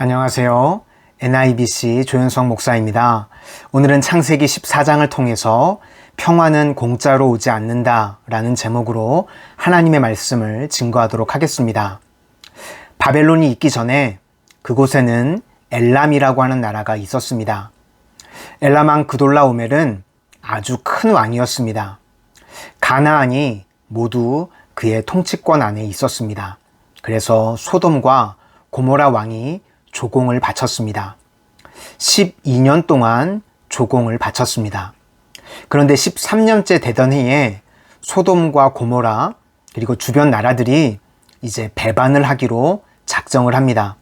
안녕하세요. NIBC 조현성 목사입니다. 오늘은 창세기 14장을 통해서 평화는 공짜로 오지 않는다 라는 제목으로 하나님의 말씀을 증거하도록 하겠습니다. 바벨론이 있기 전에 그곳에는 엘람이라고 하는 나라가 있었습니다. 엘람 왕 그돌라오멜은 아주 큰 왕이었습니다. 가나안이 모두 그의 통치권 안에 있었습니다. 그래서 소돔과 고모라 왕이 조공을 바쳤습니다. 12년 동안 조공을 바쳤습니다. 그런데 13년째 되던 해에 소돔과 고모라 그리고 주변 나라들이 이제 배반을 하기로 작정을 합니다.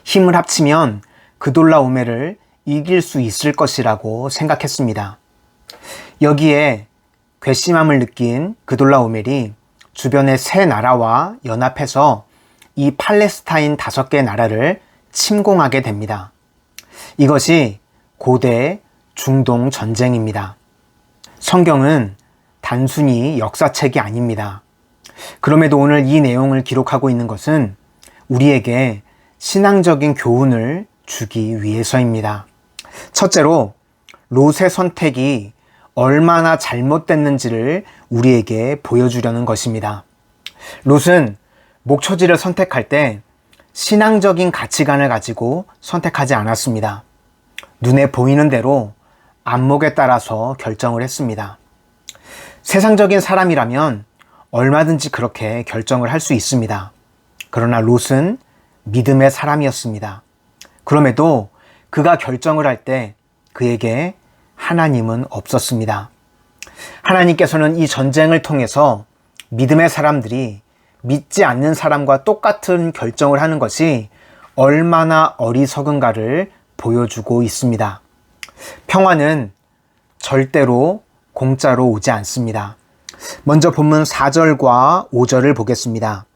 힘을 합치면 그돌라오멜을 이길 수 있을 것이라고 생각했습니다. 여기에 괘씸함을 느낀 그돌라오멜이 주변의 세 나라와 연합해서 이 팔레스타인 5개 나라를 침공하게 됩니다. 이것이 고대 중동 전쟁입니다. 성경은 단순히 역사책이 아닙니다. 그럼에도 오늘 이 내용을 기록하고 있는 것은 우리에게 신앙적인 교훈을 주기 위해서입니다. 첫째로 롯의 선택이 얼마나 잘못됐는지를 우리에게 보여주려는 것입니다. 롯은 목초지를 선택할 때 신앙적인 가치관을 가지고 선택하지 않았습니다. 눈에 보이는 대로 안목에 따라서 결정을 했습니다. 세상적인 사람이라면 얼마든지 그렇게 결정을 할 수 있습니다. 그러나 롯은 믿음의 사람이었습니다. 그럼에도 그가 결정을 할 때 그에게 하나님은 없었습니다. 하나님께서는 이 전쟁을 통해서 믿음의 사람들이 믿지 않는 사람과 똑같은 결정을 하는 것이 얼마나 어리석은가를 보여주고 있습니다. 평화는 절대로 공짜로 오지 않습니다. 먼저 본문 4절과 5절을 보겠습니다.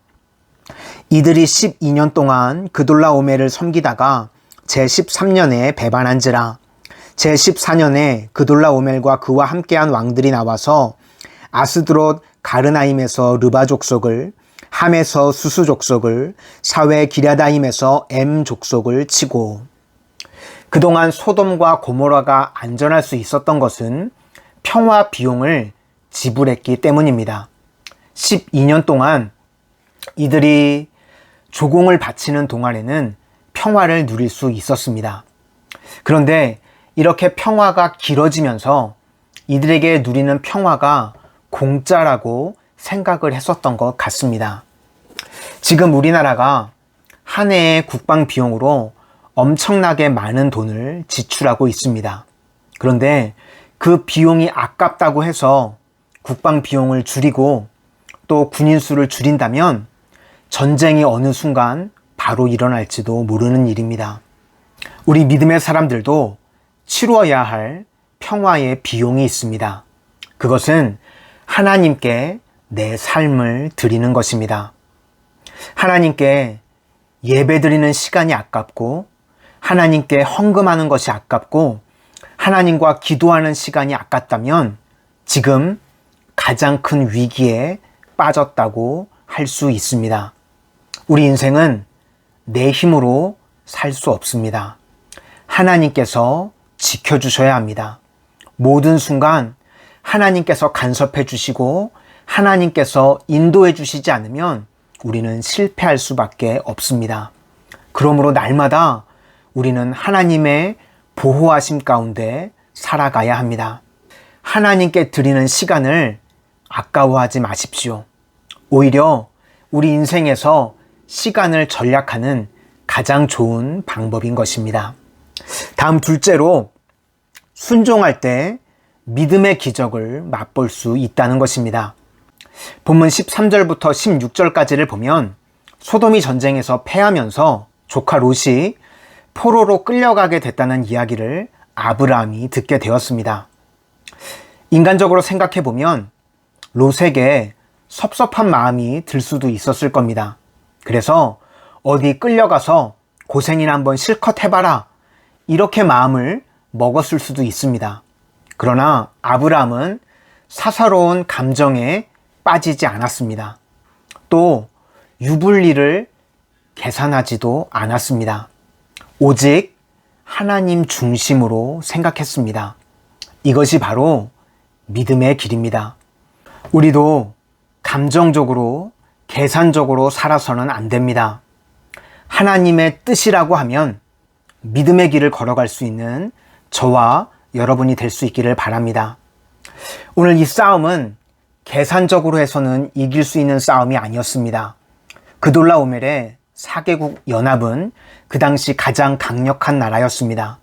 이들이 12년 동안 그돌라오멜을 섬기다가 제13년에 배반한지라. 제14년에 그돌라오멜과 그와 함께한 왕들이 나와서 아스드롯 가르나임에서 르바 족속을, 함에서 수수 족속을, 사웨 기랴다임에서 엠 족속을 치고. 그동안 소돔과 고모라가 안전할 수 있었던 것은 평화 비용을 지불했기 때문입니다. 12년 동안 이들이 조공을 바치는 동안에는 평화를 누릴 수 있었습니다. 그런데 이렇게 평화가 길어지면서 이들에게 누리는 평화가 공짜라고 생각을 했었던 것 같습니다. 지금 우리나라가 한 해의 국방 비용으로 엄청나게 많은 돈을 지출하고 있습니다. 그런데 그 비용이 아깝다고 해서 국방 비용을 줄이고 또 군인 수를 줄인다면 전쟁이 어느 순간 바로 일어날지도 모르는 일입니다. 우리 믿음의 사람들도 치루어야 할 평화의 비용이 있습니다. 그것은 하나님께 내 삶을 드리는 것입니다. 하나님께 예배드리는 시간이 아깝고 하나님께 헌금하는 것이 아깝고 하나님과 기도하는 시간이 아깝다면 지금 가장 큰 위기에 빠졌다고 할 수 있습니다. 우리 인생은 내 힘으로 살 수 없습니다. 하나님께서 지켜주셔야 합니다. 모든 순간 하나님께서 간섭해 주시고 하나님께서 인도해 주시지 않으면 우리는 실패할 수밖에 없습니다. 그러므로 날마다 우리는 하나님의 보호하심 가운데 살아가야 합니다. 하나님께 드리는 시간을 아까워하지 마십시오. 오히려 우리 인생에서 시간을 절약하는 가장 좋은 방법인 것입니다. 다음 둘째로 순종할 때 믿음의 기적을 맛볼 수 있다는 것입니다. 본문 13절부터 16절까지를 보면 소돔이 전쟁에서 패하면서 조카 롯이 포로로 끌려가게 됐다는 이야기를 아브라함이 듣게 되었습니다. 인간적으로 생각해 보면 롯에게 섭섭한 마음이 들 수도 있었을 겁니다. 그래서 어디 끌려가서 고생이나 한번 실컷 해봐라 이렇게 마음을 먹었을 수도 있습니다. 그러나 아브라함은 사사로운 감정에 빠지지 않았습니다. 또 유불리를 계산하지도 않았습니다. 오직 하나님 중심으로 생각했습니다. 이것이 바로 믿음의 길입니다. 우리도 감정적으로, 계산적으로 살아서는 안 됩니다. 하나님의 뜻이라고 하면 믿음의 길을 걸어갈 수 있는 저와 여러분이 될 수 있기를 바랍니다. 오늘 이 싸움은 계산적으로 해서는 이길 수 있는 싸움이 아니었습니다. 그돌라오멜의 4개국 연합은 그 당시 가장 강력한 나라였습니다.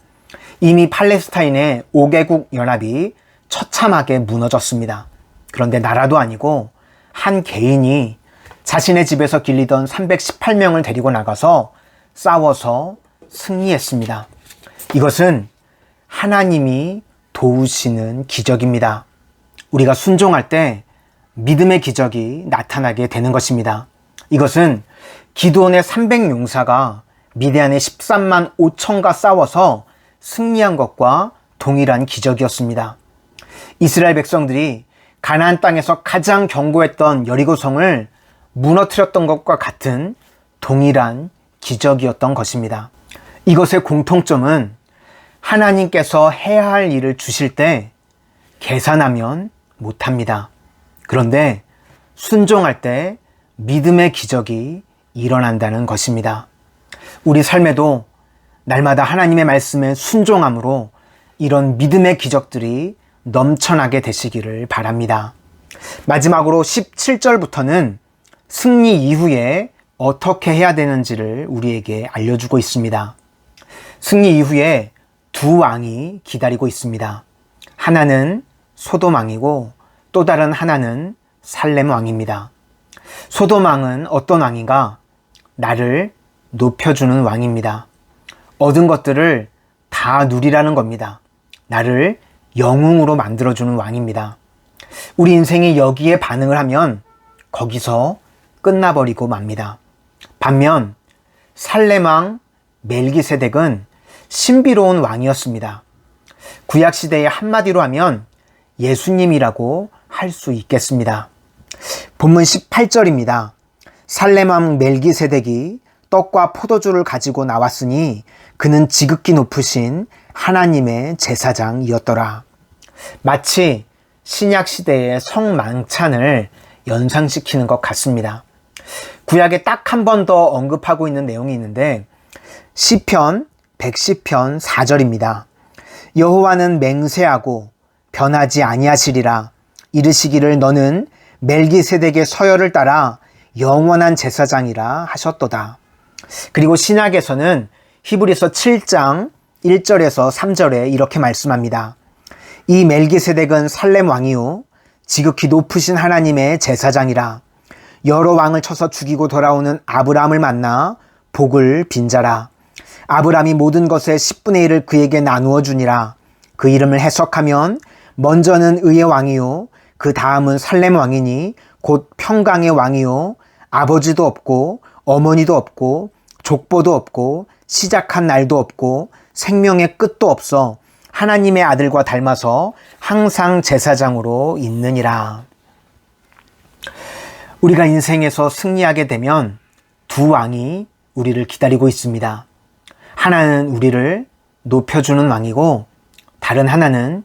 이미 팔레스타인의 5개국 연합이 처참하게 무너졌습니다. 그런데 나라도 아니고 한 개인이 자신의 집에서 길리던 318명을 데리고 나가서 싸워서 승리했습니다. 이것은 하나님이 도우시는 기적입니다. 우리가 순종할 때 믿음의 기적이 나타나게 되는 것입니다. 이것은 기드온의 300용사가 미디안의 13만 5천과 싸워서 승리한 것과 동일한 기적이었습니다. 이스라엘 백성들이 가나안 땅에서 가장 견고했던 여리고성을 무너뜨렸던 것과 같은 동일한 기적이었던 것입니다. 이것의 공통점은 하나님께서 해야 할 일을 주실 때 계산하면 못합니다. 그런데 순종할 때 믿음의 기적이 일어난다는 것입니다. 우리 삶에도 날마다 하나님의 말씀에 순종함으로 이런 믿음의 기적들이 넘쳐나게 되시기를 바랍니다. 마지막으로 17절부터는 승리 이후에 어떻게 해야 되는지를 우리에게 알려주고 있습니다. 승리 이후에 두 왕이 기다리고 있습니다. 하나는 소돔 왕이고 또 다른 하나는 살렘 왕입니다. 소돔 왕은 어떤 왕인가? 나를 높여주는 왕입니다. 얻은 것들을 다 누리라는 겁니다. 나를 영웅으로 만들어주는 왕입니다. 우리 인생이 여기에 반응을 하면 거기서 끝나버리고 맙니다. 반면 살렘 왕 멜기세덱은 신비로운 왕이었습니다. 구약시대의 한마디로 하면 예수님이라고 할 수 있겠습니다. 본문 18절입니다. 살렘 왕 멜기세덱이 떡과 포도주를 가지고 나왔으니 그는 지극히 높으신 하나님의 제사장이었더라. 마치 신약시대의 성망찬을 연상시키는 것 같습니다. 구약에 딱 한 번 더 언급하고 있는 내용이 있는데 시편 110편 4절입니다. 여호와는 맹세하고 변하지 아니하시리라. 이르시기를 너는 멜기세덱의 서열을 따라 영원한 제사장이라 하셨도다. 그리고 신약에서는 히브리서 7장 1절에서 3절에 이렇게 말씀합니다. 이 멜기세덱은 살렘 왕이요 지극히 높으신 하나님의 제사장이라. 여러 왕을 쳐서 죽이고 돌아오는 아브라함을 만나 복을 빈자라. 아브라함이 모든 것의 10분의 1을 그에게 나누어 주니라. 그 이름을 해석하면 먼저는 의의 왕이요 그 다음은 살렘 왕이니 곧 평강의 왕이요 아버지도 없고 어머니도 없고 족보도 없고 시작한 날도 없고 생명의 끝도 없어 하나님의 아들과 닮아서 항상 제사장으로 있느니라. 우리가 인생에서 승리하게 되면 두 왕이 우리를 기다리고 있습니다. 하나는 우리를 높여주는 왕이고 다른 하나는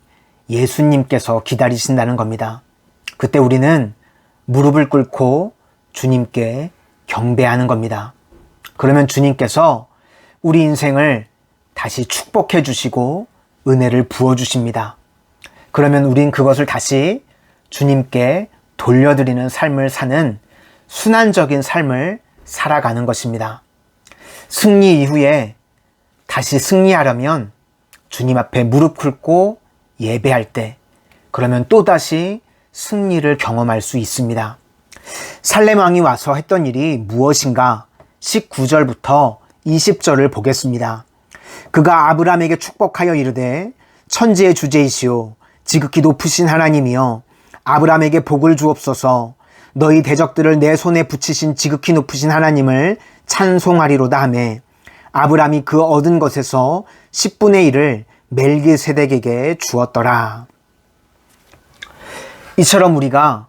예수님께서 기다리신다는 겁니다. 그때 우리는 무릎을 꿇고 주님께 경배하는 겁니다. 그러면 주님께서 우리 인생을 다시 축복해 주시고 은혜를 부어 주십니다. 그러면 우린 그것을 다시 주님께 돌려드리는 삶을 사는 순환적인 삶을 살아가는 것입니다. 승리 이후에 다시 승리하려면 주님 앞에 무릎 꿇고 예배할 때 그러면 또다시 승리를 경험할 수 있습니다. 살렘 왕이 와서 했던 일이 무엇인가? 19절부터 20절을 보겠습니다. 그가 아브라함에게 축복하여 이르되 천지의 주제이시오 지극히 높으신 하나님이여 아브라함에게 복을 주옵소서. 너희 대적들을 내 손에 붙이신 지극히 높으신 하나님을 찬송하리로다 하매 아브라함이 그 얻은 것에서 10분의 1을 멜기세덱에게 주었더라. 이처럼 우리가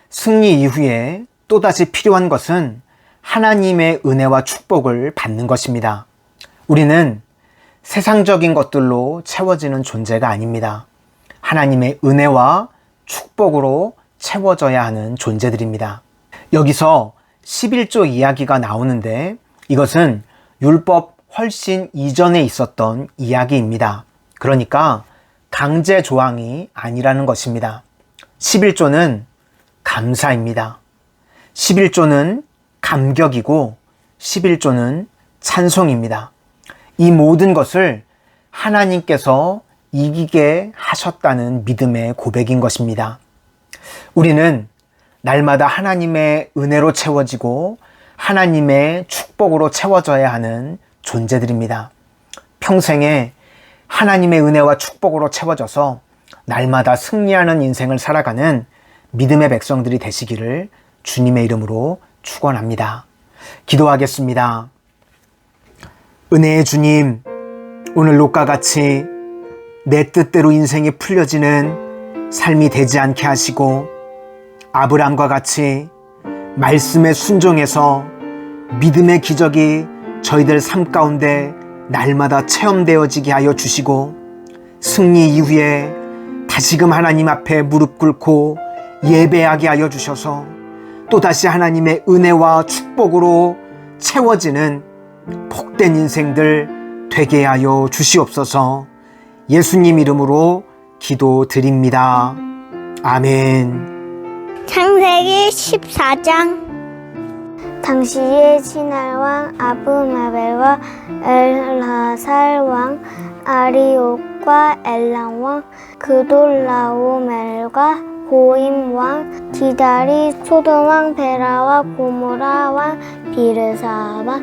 승리 이후에 또다시 필요한 것은 하나님의 은혜와 축복을 받는 것입니다. 우리는 세상적인 것들로 채워지는 존재가 아닙니다. 하나님의 은혜와 축복으로 채워져야 하는 존재들입니다. 여기서 11조 이야기가 나오는데 이것은 율법 훨씬 이전에 있었던 이야기입니다. 그러니까 강제 조항이 아니라는 것입니다. 11조는 감사입니다. 11조는 감격이고 11조는 찬송입니다. 이 모든 것을 하나님께서 이기게 하셨다는 믿음의 고백인 것입니다. 우리는 날마다 하나님의 은혜로 채워지고 하나님의 축복으로 채워져야 하는 존재들입니다. 평생에 하나님의 은혜와 축복으로 채워져서 날마다 승리하는 인생을 살아가는 믿음의 백성들이 되시기를 주님의 이름으로 축원합니다. 기도하겠습니다. 은혜의 주님, 오늘과 같이 내 뜻대로 인생이 풀려지는 삶이 되지 않게 하시고 아브라함과 같이 말씀에 순종해서 믿음의 기적이 저희들 삶 가운데 날마다 체험되어지게 하여 주시고 승리 이후에 다시금 하나님 앞에 무릎 꿇고 예배하게 하여 주셔서 또다시 하나님의 은혜와 축복으로 채워지는 복된 인생들 되게 하여 주시옵소서. 예수님 이름으로 기도드립니다. 아멘. 창세기 14장. 당시에 시날왕 아브마벨과 엘라살 왕 아리옥과 엘람왕 그돌라오멜과 고임왕 디달이 소돔왕 베라와 고모라왕 비르사와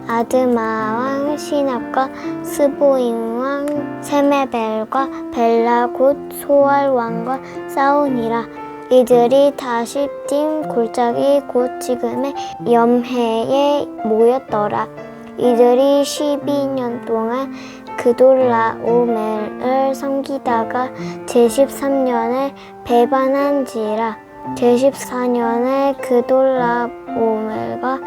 아드마왕 시납과 스보임왕 세메벨과 벨라 곧 소알왕과 싸우니라. 이들이 다십딤 골짜기 곧 지금의 염해에 모였더라. 이들이 12년 동안 그돌라오멜을 섬기다가 제13년에 배반한지라. 제14년에 그돌라오멜과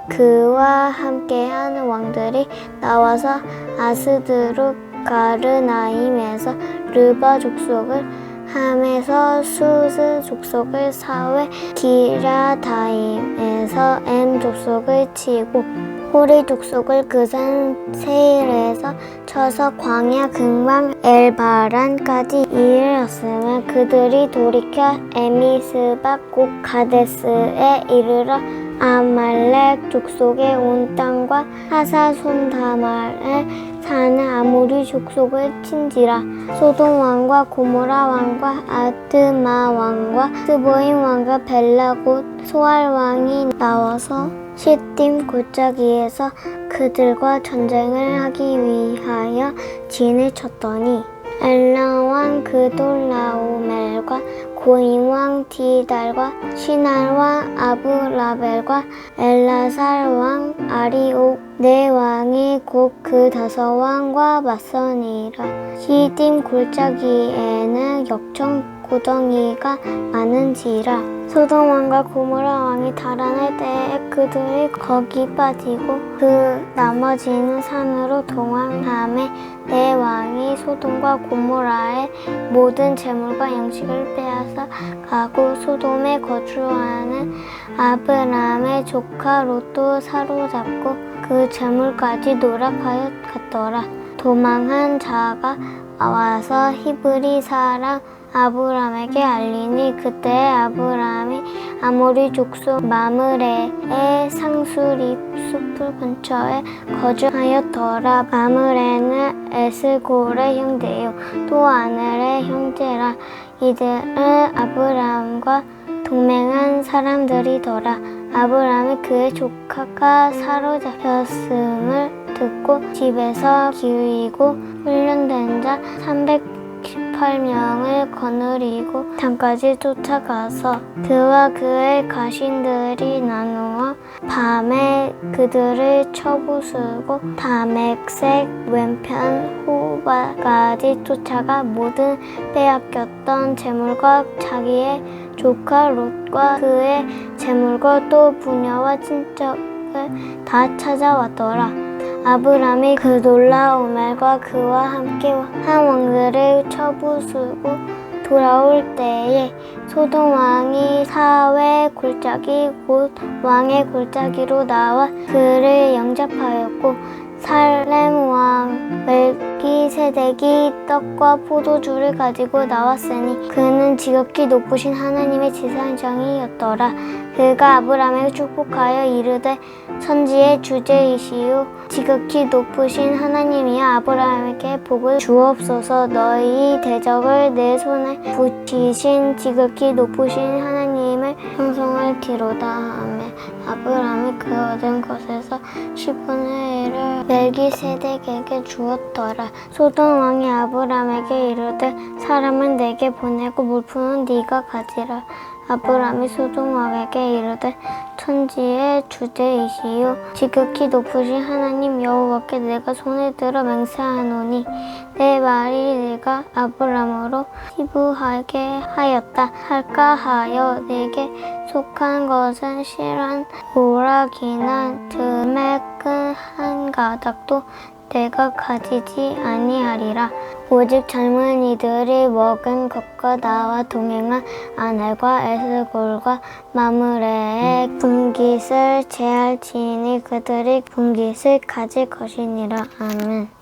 그와 함께한 왕들이 나와서 아스드룩 가르나임에서 르바 족속을 함에서 수스 족속을 사회 기라다임에서 엠 족속을 치고 호리 족속을 그 산 세일에서 쳐서 광야 근방 엘바란까지 이르렀으며 그들이 돌이켜 에미스바 곧 가데스에 이르러 아말렉 족속의 온 땅과 하사손다말에 사는 아모리 족속을 친지라. 소돔 왕과 고모라 왕과 아드마 왕과 스보임 왕과 벨라 곧 소알 왕이 나와서 시딤 골짜기에서 그들과 전쟁을 하기 위하여 진을 쳤더니 엘람 왕 그돌라오멜과 고임 왕 디달과 시날 왕 아브라벨과 엘라살 왕 아리옥 네 왕이 곧 그 다섯 왕과 맞서니라. 시딤 골짜기에는 역청 고덩이가 많은지라. 소돔 왕과 고모라 왕이 달아날 때에 그들이 거기 빠지고 그 나머지는 산으로 동항함에 네 왕이 소돔과 고모라의 모든 재물과 양식을 빼앗아 가고 소돔에 거주하는 아브라함의 조카 롯도 사로잡고 그 재물까지 노략하여 갔더라. 도망한 자가 와서 히브리 사람 아브람에게 알리니 그때 아브람이 아모리 족속 마므레의 상수립 숲을 근처에 거주하였더라. 마므레는 에스골의 형제요 또 아넬의 형제라. 이들은 아브람과 동맹한 사람들이더라. 아브람이 그의 조카가 사로잡혔음을 듣고 집에서 기르고 훈련된 자 318명을 거느리고 단까지 쫓아가서 그와 그의 가신들이 나누어 밤에 그들을 쳐부수고 다맥색 왼편 호바까지 쫓아가 모든 빼앗겼던 재물과 자기의 조카 롯과 그의 재물과 또 부녀와 친척을 다 찾아왔더라. 아브라함이 그 놀라움과 그와 함께 한 왕들을 쳐부수고 돌아올 때에 소돔 왕이 사회 골짜기 곧 왕의 골짜기로 나와 그를 영접하였고 살렘 왕 멜기세덱이 떡과 포도주를 가지고 나왔으니 그는 지극히 높으신 하나님의 지상장이었더라. 그가 아브라함에게 축복하여 이르되 천지의 주제이시요 지극히 높으신 하나님이여 아브라함에게 복을 주옵소서. 너희 대적을 내 손에 붙이신 지극히 높으신 하나님을 형성할 기로다 하며 아브라함이 그 얻은 것에서 10분의 1을 멜기세덱에게 주었더라. 소돔 왕이 아브라함에게 이르되 사람을 내게 보내고 물품은 네가 가지라. 아브라함이 소돔 왕에게 이르되 천지의 주제이시요 지극히 높으신 하나님 여호와께 내가 손을 들어 맹세하노니 내 말이 내가 아브라함으로 희부하게 하였다 할까 하여 내게 속한 것은 실한 오락이나 틈에 끈 한 가닥도 내가 가지지 아니하리라. 오직 젊은이들이 먹은 것과 나와 동행한 아넬과 에스골과 마므레의 분깃을 제할지니 그들이 분깃을 가질 것이니라. 아멘.